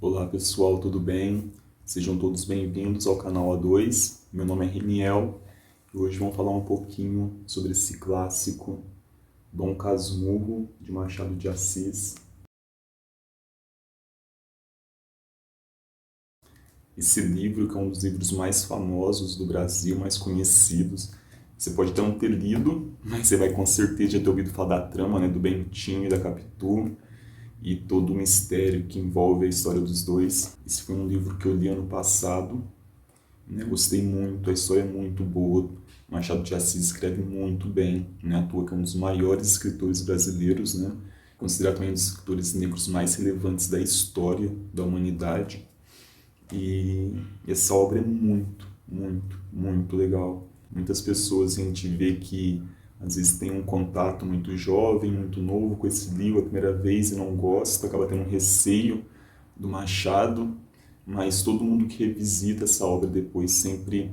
Olá pessoal, tudo bem? Sejam todos bem-vindos ao canal A2. Meu nome é Reniel e hoje vamos falar um pouquinho sobre esse clássico Dom Casmurro de Machado de Assis. Esse livro que é um dos livros mais famosos do Brasil, mais conhecidos. Você pode até não ter lido, mas você vai com certeza já ter ouvido falar da trama, né, do Bentinho e da Capitu e todo o mistério que envolve a história dos dois. Esse foi um livro que eu li ano passado. Eu gostei muito, a história é muito boa. Machado de Assis escreve muito bem, né? À toa que é um dos maiores escritores brasileiros, né? Considerado também um dos escritores negros mais relevantes da história da humanidade. E essa obra é muito, muito, muito legal. Muitas pessoas a gente vê que às vezes tem um contato muito jovem, muito novo com esse livro a primeira vez e não gosta, acaba tendo um receio do Machado, mas todo mundo que revisita essa obra depois sempre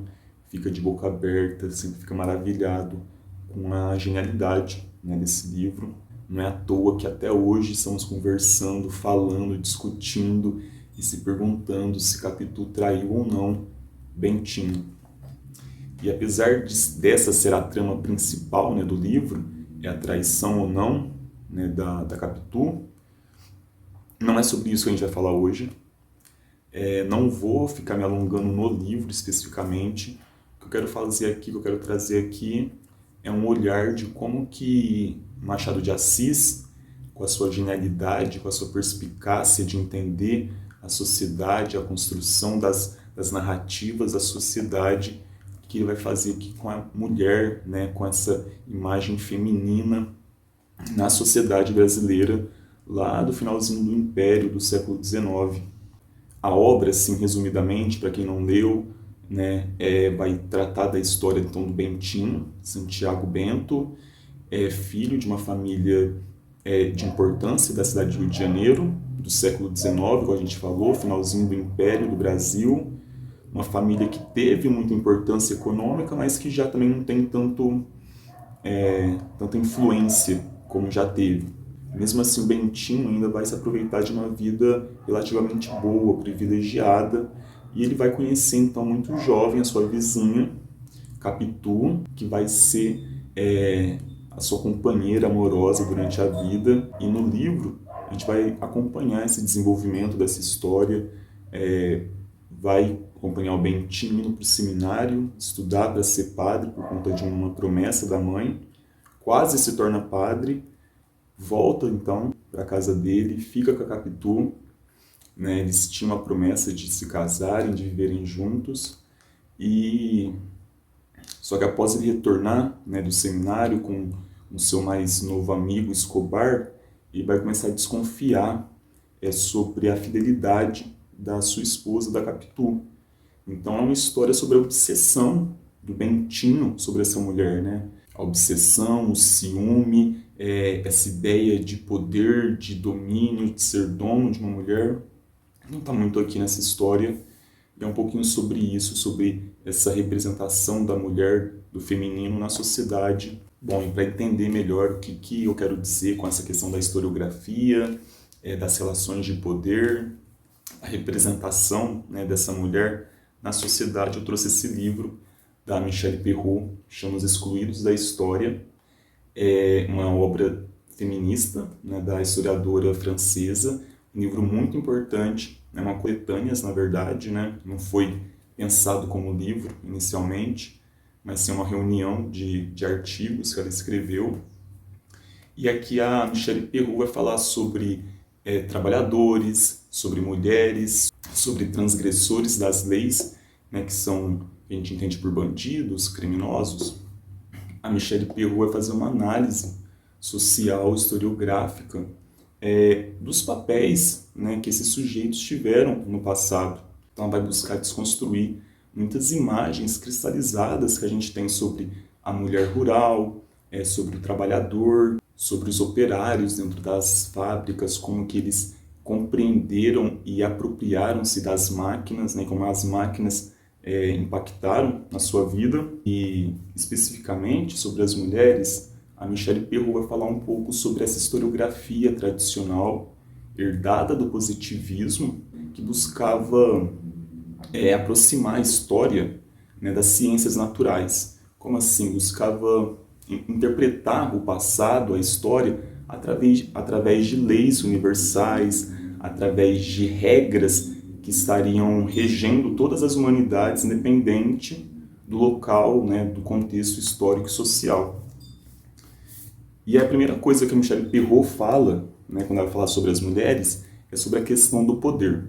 fica de boca aberta, sempre fica maravilhado com a genialidade, né, desse livro. Não é à toa que até hoje estamos conversando, falando, discutindo e se perguntando se Capitu traiu ou não Bentinho. E apesar dessa ser a trama principal, né, do livro, é a traição ou não, né, da Capitu, não é sobre isso que a gente vai falar hoje. Não vou ficar me alongando no livro especificamente. O que eu quero fazer aqui, o que eu quero trazer aqui é um olhar de como que Machado de Assis, com a sua genialidade, com a sua perspicácia de entender a sociedade, a construção das narrativas da sociedade, que ele vai fazer aqui com a mulher, né, com essa imagem feminina na sociedade brasileira, lá do finalzinho do Império, do século XIX. A obra, assim, resumidamente, para quem não leu, né, vai tratar da história então, do Bentinho, Santiago Bento, filho de uma família de importância da cidade de Rio de Janeiro, do século XIX, como a gente falou, finalzinho do Império do Brasil, uma família que teve muita importância econômica, mas que já também não tem tanta influência como já teve. Mesmo assim, o Bentinho ainda vai se aproveitar de uma vida relativamente boa, privilegiada, e ele vai conhecer então muito jovem a sua vizinha, Capitu, que vai ser a sua companheira amorosa durante a vida. E no livro a gente vai acompanhar esse desenvolvimento dessa história, vai acompanhar o Bentinho indo para o seminário, estudar para ser padre por conta de uma promessa da mãe, quase se torna padre, volta então para a casa dele, fica com a Capitu, né? Eles tinham a promessa de se casarem, de viverem juntos, e só que após ele retornar, né, do seminário com o seu mais novo amigo Escobar, ele vai começar a desconfiar sobre a fidelidade da sua esposa, da Capitu. Então é uma história sobre a obsessão do Bentinho sobre essa mulher, né? A obsessão, o ciúme, essa ideia de poder, de domínio, de ser dono de uma mulher. Não está muito aqui nessa história. É um pouquinho sobre isso, sobre essa representação da mulher, do feminino na sociedade. Bom, e para entender melhor o que eu quero dizer com essa questão da historiografia, das relações de poder, a representação, né, dessa mulher na sociedade, eu trouxe esse livro da Michelle Perrault, chama Os Excluídos da História. É uma obra feminista, né, da historiadora francesa, um livro muito importante, é uma coletânea, na verdade, né, não foi pensado como livro inicialmente, mas sim uma reunião de artigos que ela escreveu. E aqui a Michelle Perrault vai falar sobre trabalhadores, sobre mulheres, sobre transgressores das leis, né, que são, a gente entende por bandidos, criminosos. A Michelle Perrault vai fazer uma análise social, historiográfica, dos papéis, né, que esses sujeitos tiveram no passado. Então ela vai buscar desconstruir muitas imagens cristalizadas que a gente tem sobre a mulher rural, sobre o trabalhador, sobre os operários dentro das fábricas, como que eles compreenderam e apropriaram-se das máquinas, né, como as máquinas impactaram na sua vida. E especificamente sobre as mulheres, a Michelle Perrault vai falar um pouco sobre essa historiografia tradicional herdada do positivismo, que buscava aproximar a história, né, das ciências naturais. Como assim? Buscava interpretar o passado, a história, através de leis universais, através de regras que estariam regendo todas as humanidades, independente do local, né, do contexto histórico e social. E a primeira coisa que a Michelle Perrault fala, né, quando ela fala sobre as mulheres, é sobre a questão do poder,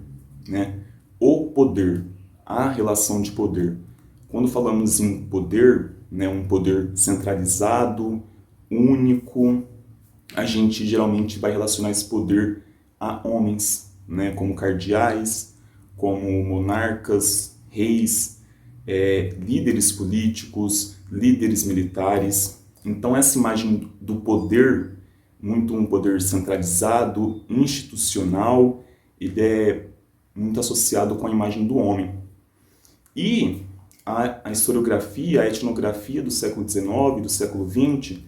né? O poder, a relação de poder. Quando falamos em poder, né, um poder centralizado, único, a gente geralmente vai relacionar esse poder a homens, né, como cardeais, como monarcas, reis, líderes políticos, líderes militares. Então essa imagem do poder, muito um poder centralizado, institucional, ele é muito associado com a imagem do homem. E a historiografia, a etnografia do século XIX, do século XX,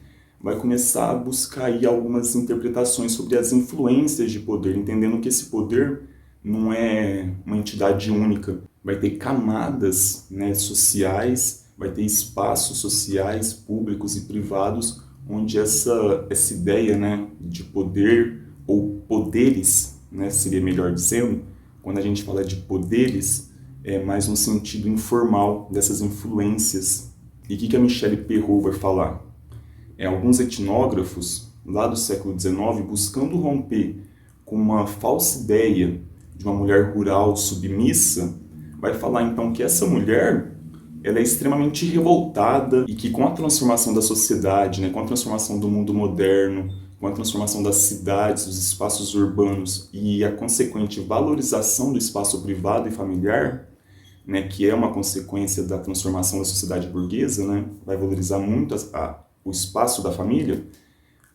vai começar a buscar aí algumas interpretações sobre as influências de poder, entendendo que esse poder não é uma entidade única. Vai ter camadas, né, sociais, vai ter espaços sociais, públicos e privados, onde essa ideia, né, de poder, ou poderes, né, seria melhor dizendo, quando a gente fala de poderes, é mais um sentido informal dessas influências. E o que a Michelle Perrault vai falar? Alguns etnógrafos, lá do século XIX, buscando romper com uma falsa ideia de uma mulher rural submissa, vai falar então que essa mulher ela é extremamente revoltada e que com a transformação da sociedade, né, com a transformação do mundo moderno, com a transformação das cidades, dos espaços urbanos e a consequente valorização do espaço privado e familiar, né, que é uma consequência da transformação da sociedade burguesa, né, vai valorizar muito o espaço da família,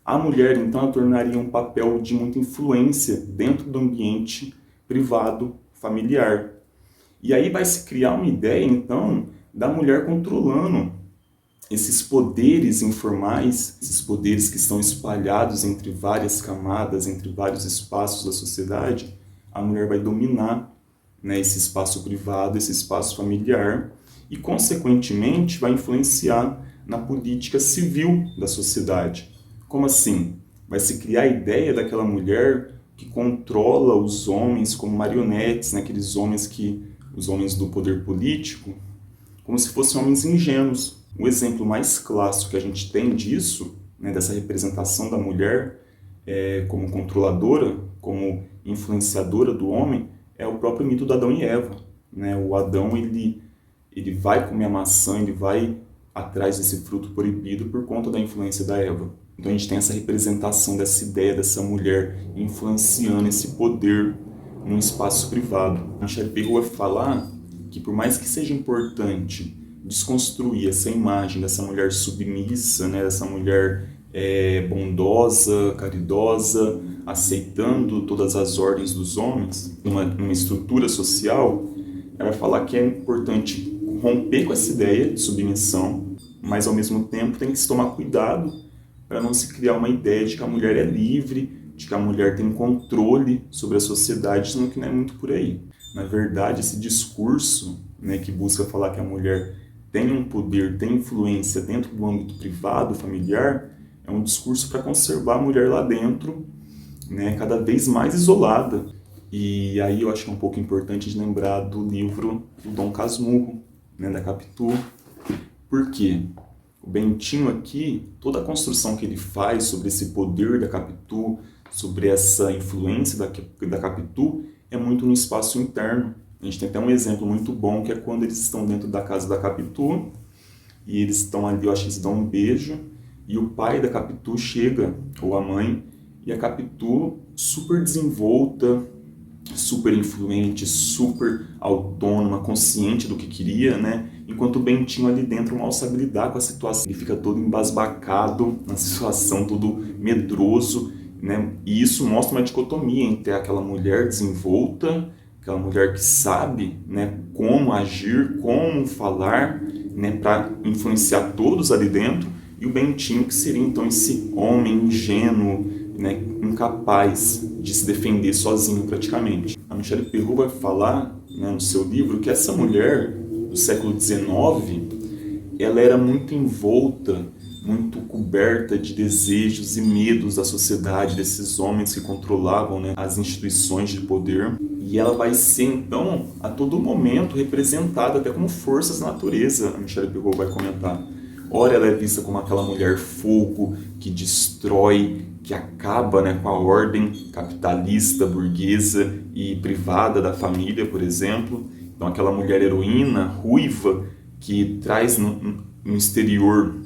a mulher então a tornaria um papel de muita influência dentro do ambiente privado, familiar. E aí vai se criar uma ideia então da mulher controlando esses poderes informais, esses poderes que estão espalhados entre várias camadas, entre vários espaços da sociedade. A mulher vai dominar, né, esse espaço privado, esse espaço familiar e, consequentemente, vai influenciar na política civil da sociedade. Como assim? Vai se criar a ideia daquela mulher que controla os homens como marionetes, né, aqueles homens os homens do poder político, como se fossem homens ingênuos. O exemplo mais clássico que a gente tem disso, né, dessa representação da mulher como controladora, como influenciadora do homem, é o próprio mito do Adão e Eva. Né? O Adão ele vai comer a maçã, ele vai atrás desse fruto proibido por conta da influência da Eva. Então a gente tem essa representação dessa ideia dessa mulher influenciando esse poder num espaço privado. A Michelle Perrault vai falar que por mais que seja importante desconstruir essa imagem dessa mulher submissa, né, dessa mulher bondosa, caridosa, aceitando todas as ordens dos homens, numa estrutura social, ela vai falar que é importante romper com essa ideia de submissão, mas ao mesmo tempo tem que se tomar cuidado para não se criar uma ideia de que a mulher é livre, de que a mulher tem controle sobre a sociedade, sendo que não é muito por aí. Na verdade, esse discurso, né, que busca falar que a mulher tem um poder, tem influência dentro do âmbito privado, familiar, é um discurso para conservar a mulher lá dentro, né, cada vez mais isolada. E aí eu acho que é um pouco importante de lembrar do livro do Dom Casmurro, né, da Capitu. Por quê? O Bentinho aqui, toda a construção que ele faz sobre esse poder da Capitu, sobre essa influência da Capitu, é muito no espaço interno. A gente tem até um exemplo muito bom, que é quando eles estão dentro da casa da Capitu, e eles estão ali, eu acho que eles dão um beijo, e o pai da Capitu chega, ou a mãe, e a Capitu super desenvolta, super influente, super autônoma, consciente do que queria, né? Enquanto o Bentinho ali dentro mal sabe lidar com a situação. Ele fica todo embasbacado na situação, todo medroso, né? E isso mostra uma dicotomia entre aquela mulher desenvolta, aquela mulher que sabe, né, como agir, como falar, né, para influenciar todos ali dentro, e o Bentinho que seria então esse homem ingênuo, né, incapaz de se defender sozinho praticamente. A Michelle Perrault vai falar, né, no seu livro que essa mulher do século XIX, ela era muito envolta, muito coberta de desejos e medos da sociedade, desses homens que controlavam, né, as instituições de poder. E ela vai ser, então, a todo momento representada até como forças da natureza, a Michelle Perrault vai comentar. Ora, ela é vista como aquela mulher fogo que destrói, que acaba, né, com a ordem capitalista, burguesa e privada da família, por exemplo. Então, aquela mulher heroína, ruiva, que traz no exterior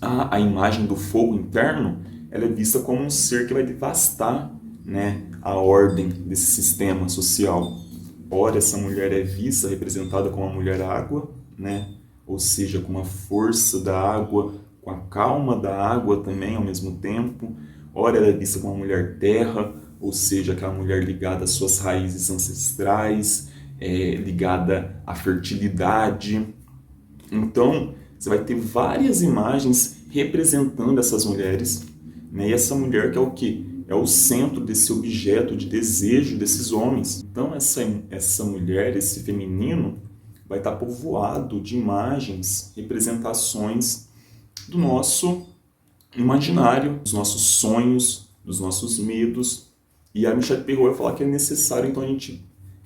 a imagem do fogo interno, ela é vista como um ser que vai devastar, né, a ordem desse sistema social. Ora, essa mulher é vista, representada como a mulher água, né, ou seja, com a força da água, com a calma da água também ao mesmo tempo. Ora, ela é vista como a mulher terra, ou seja, aquela mulher ligada às suas raízes ancestrais, ligada à fertilidade. Então, você vai ter várias imagens representando essas mulheres, né? E essa mulher que é o quê? É o centro desse objeto de desejo desses homens. Então, essa mulher, esse feminino, vai estar povoado de imagens, representações do nosso imaginário, dos nossos sonhos, dos nossos medos. E a Michelle Perrault vai falar que é necessário, então, a gente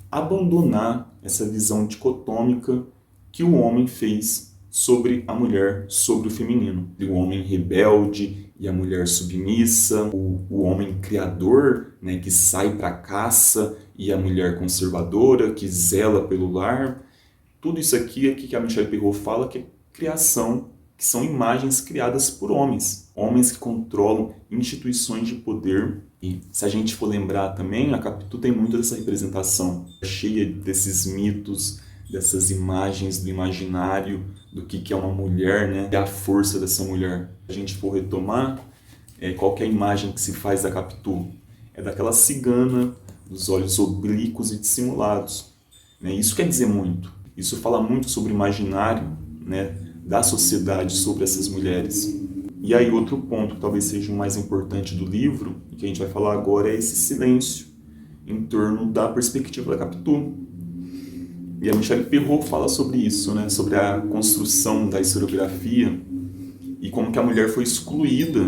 abandonar essa visão dicotômica que o homem fez sobre a mulher, sobre o feminino. O homem rebelde e a mulher submissa, o homem criador, né, que sai para a caça, e a mulher conservadora, que zela pelo lar. Tudo isso aqui que a Michelle Perrault fala que é criação, que são imagens criadas por homens. Homens que controlam instituições de poder. E se a gente for lembrar também, a Capitu tem muito dessa representação, cheia desses mitos, dessas imagens do imaginário, do que é uma mulher, né? E a força dessa mulher. Se a gente for retomar, qual que é a imagem que se faz da Capitu? É daquela cigana, dos olhos oblíquos e dissimulados. Né? Isso quer dizer muito. Isso fala muito sobre o imaginário, né, da sociedade sobre essas mulheres. E aí outro ponto que talvez seja o mais importante do livro, e que a gente vai falar agora, é esse silêncio em torno da perspectiva da Capitu. E a Michelle Perrault fala sobre isso, né, sobre a construção da historiografia e como que a mulher foi excluída,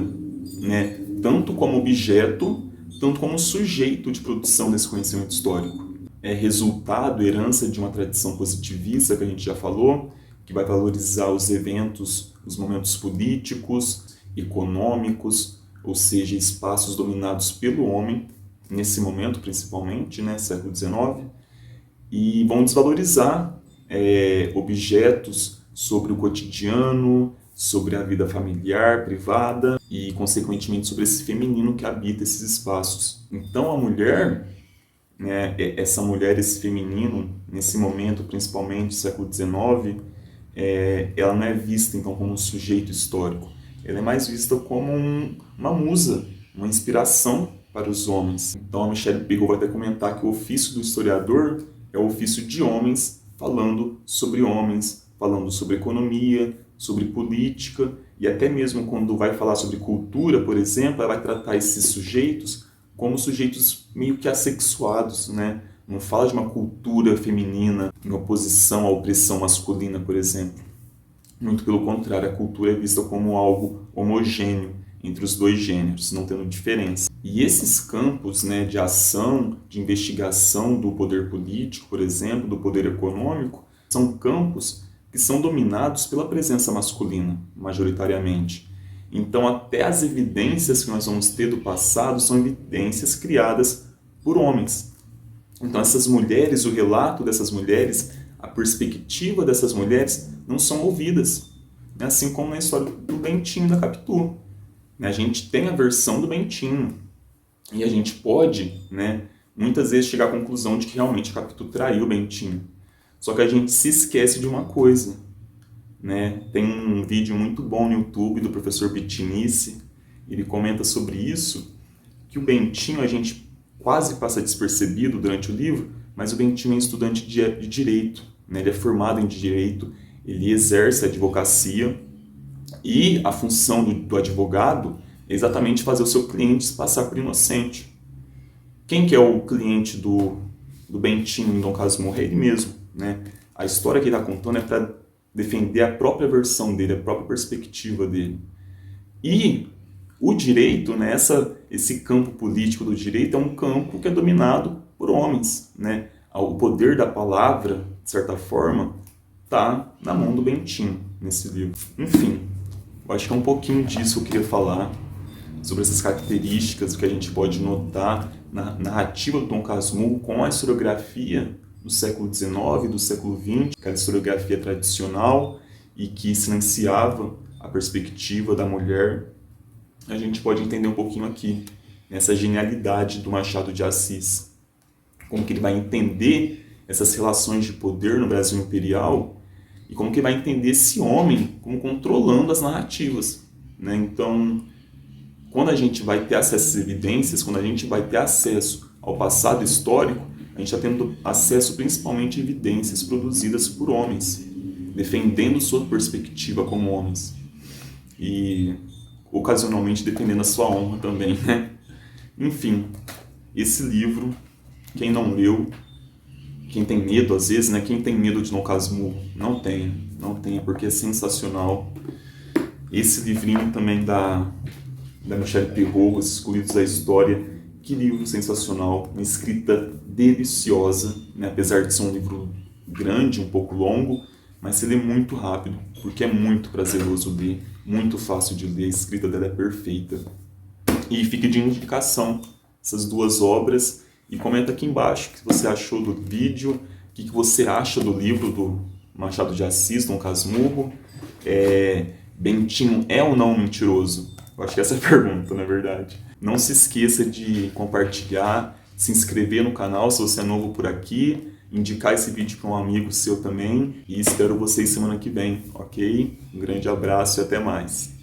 né, tanto como objeto, tanto como sujeito de produção desse conhecimento histórico. É resultado, herança de uma tradição positivista que a gente já falou, que vai valorizar os eventos, os momentos políticos, econômicos, ou seja, espaços dominados pelo homem, nesse momento principalmente, né, século XIX, e vão desvalorizar objetos sobre o cotidiano, sobre a vida familiar, privada, e consequentemente sobre esse feminino que habita esses espaços. Então a mulher, né, essa mulher, esse feminino, nesse momento, principalmente século XIX, ela não é vista então como um sujeito histórico, ela é mais vista como uma musa, uma inspiração para os homens. Então a Michelle Perrault vai até comentar que o ofício do historiador é o ofício de homens falando sobre economia, sobre política, e até mesmo quando vai falar sobre cultura, por exemplo, ela vai tratar esses sujeitos como sujeitos meio que assexuados, né? Não fala de uma cultura feminina em oposição à opressão masculina, por exemplo. Muito pelo contrário, a cultura é vista como algo homogêneo entre os dois gêneros, não tendo diferença. E esses campos, né, de ação, de investigação do poder político, por exemplo, do poder econômico, são campos que são dominados pela presença masculina, majoritariamente. Então, até as evidências que nós vamos ter do passado são evidências criadas por homens. Então, essas mulheres, o relato dessas mulheres, a perspectiva dessas mulheres não são ouvidas. Assim como na história do Bentinho da Capitu. A gente tem a versão do Bentinho. E a gente pode, né, muitas vezes chegar à conclusão de que realmente a Capitu traiu o Bentinho. Só que a gente se esquece de uma coisa. Né? Tem um vídeo muito bom no YouTube do professor Pittinice, ele comenta sobre isso, que o Bentinho a gente quase passa despercebido durante o livro, mas o Bentinho é estudante de Direito, né? Ele é formado em Direito, ele exerce a advocacia, e a função do advogado é exatamente fazer o seu cliente se passar por inocente. Quem que é o cliente do Bentinho em Dom Casmurro? É ele mesmo, né? A história que ele está contando é para defender a própria versão dele, a própria perspectiva dele. E o direito, né, esse campo político do direito é um campo que é dominado por homens, né? O poder da palavra, de certa forma, está na mão do Bentinho nesse livro. Enfim, eu acho que é um pouquinho disso que eu queria falar, sobre essas características que a gente pode notar na narrativa do Dom Casmurro com a historiografia do século XIX, do século XX, aquela historiografia tradicional e que silenciava a perspectiva da mulher. A gente pode entender um pouquinho aqui nessa genialidade do Machado de Assis, como que ele vai entender essas relações de poder no Brasil imperial e como que ele vai entender esse homem como controlando as narrativas, né? Então, quando a gente vai ter acesso às evidências, quando a gente vai ter acesso ao passado histórico, a gente está tendo acesso principalmente a evidências produzidas por homens, defendendo sua perspectiva como homens e ocasionalmente defendendo a sua honra também, né? Enfim, esse livro, quem não leu, quem tem medo às vezes, né? Quem tem medo de Dom Casmurro, não tenha, porque é sensacional. Esse livrinho também da Michelle Perrault, Os Excluídos da História, que livro sensacional, uma escrita deliciosa, né? Apesar de ser um livro grande, um pouco longo, mas se lê muito rápido, porque é muito prazeroso ler, muito fácil de ler, a escrita dela é perfeita. E fica de indicação essas duas obras, e comenta aqui embaixo o que você achou do vídeo, o que você acha do livro do Machado de Assis, Dom Casmurro. Bentinho é ou não um mentiroso? Eu acho que essa é a pergunta, na verdade. Não se esqueça de compartilhar, se inscrever no canal se você é novo por aqui, indicar esse vídeo para um amigo seu também, e espero vocês semana que vem, ok? Um grande abraço e até mais.